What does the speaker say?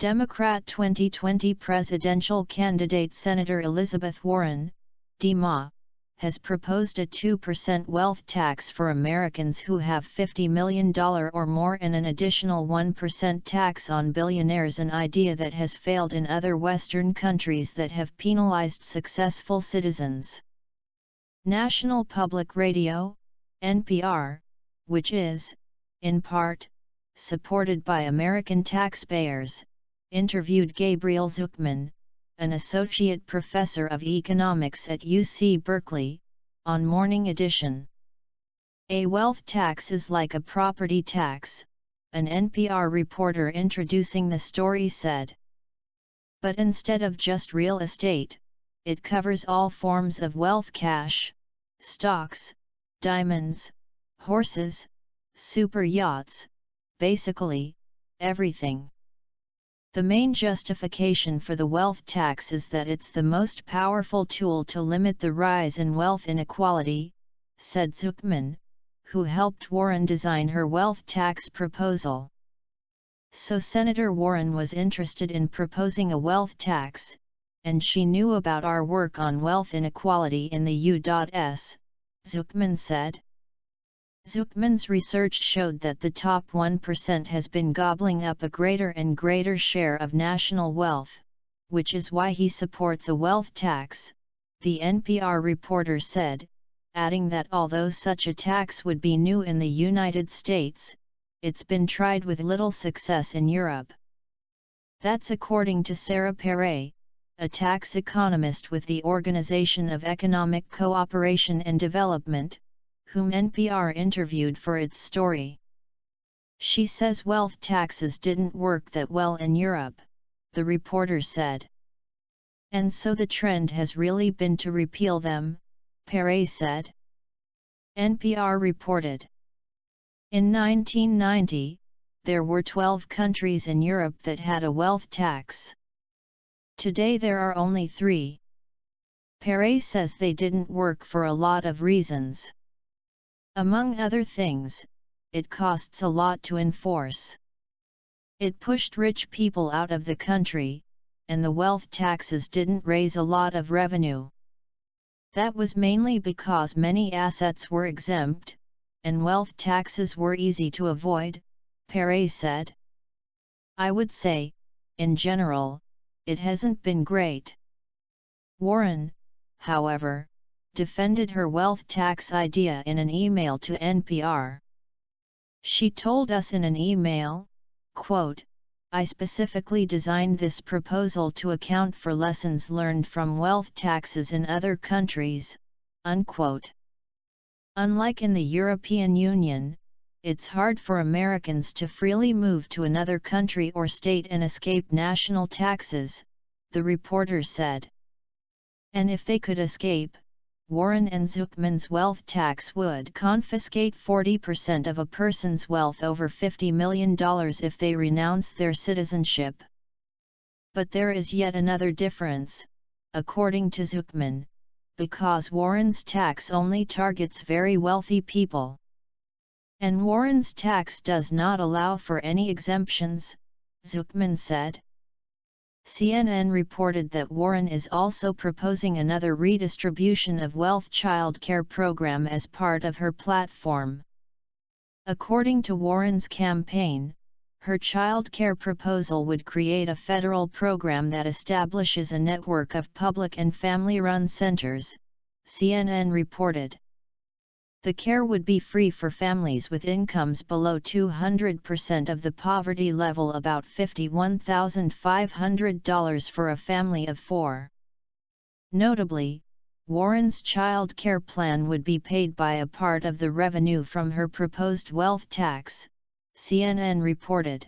Democrat 2020 presidential candidate Senator Elizabeth Warren, DMA, has proposed a 2% wealth tax for Americans who have $50 million or more and an additional 1% tax on billionaires, an idea that has failed in other Western countries that have penalized successful citizens. National Public Radio, NPR, which is, in part, supported by American taxpayers, interviewed Gabriel Zucman, an associate professor of economics at UC Berkeley, on Morning Edition. A wealth tax is like a property tax, an NPR reporter introducing the story said. But instead of just real estate, it covers all forms of wealth: cash, stocks, diamonds, horses, super yachts, basically, everything. The main justification for the wealth tax is that it's the most powerful tool to limit the rise in wealth inequality, said Zucman, who helped Warren design her wealth tax proposal. So Senator Warren was interested in proposing a wealth tax, and she knew about our work on wealth inequality in the U.S., Zucman said. Zucman's research showed that the top 1% has been gobbling up a greater and greater share of national wealth, which is why he supports a wealth tax, the NPR reporter said, adding that although such a tax would be new in the United States, it's been tried with little success in Europe. That's according to Sarah Perret, a tax economist with the Organization of Economic Cooperation and Development, whom NPR interviewed for its story. She says wealth taxes didn't work that well in Europe, the reporter said. And so the trend has really been to repeal them, Perret said. NPR reported. In 1990, there were 12 countries in Europe that had a wealth tax. Today there are only 3. Perret says they didn't work for a lot of reasons. Among other things, it costs a lot to enforce. It pushed rich people out of the country, and the wealth taxes didn't raise a lot of revenue. That was mainly because many assets were exempt, and wealth taxes were easy to avoid, Perret said. I would say, in general, it hasn't been great. Warren, however, defended her wealth tax idea in an email to NPR. She told us in an email, quote, I specifically designed this proposal to account for lessons learned from wealth taxes in other countries, unquote. Unlike in the European Union, it's hard for Americans to freely move to another country or state and escape national taxes, the reporter said. And if they could escape, Warren and Zucman's wealth tax would confiscate 40% of a person's wealth over $50 million if they renounce their citizenship. But there is yet another difference, according to Zucman, because Warren's tax only targets very wealthy people. And Warren's tax does not allow for any exemptions, Zucman said. CNN reported that Warren is also proposing another redistribution of wealth child care program as part of her platform. According to Warren's campaign, her child care proposal would create a federal program that establishes a network of public and family-run centers, CNN reported. The care would be free for families with incomes below 200% of the poverty level, about $51,500 for a family of 4. Notably, Warren's child care plan would be paid by a part of the revenue from her proposed wealth tax, CNN reported.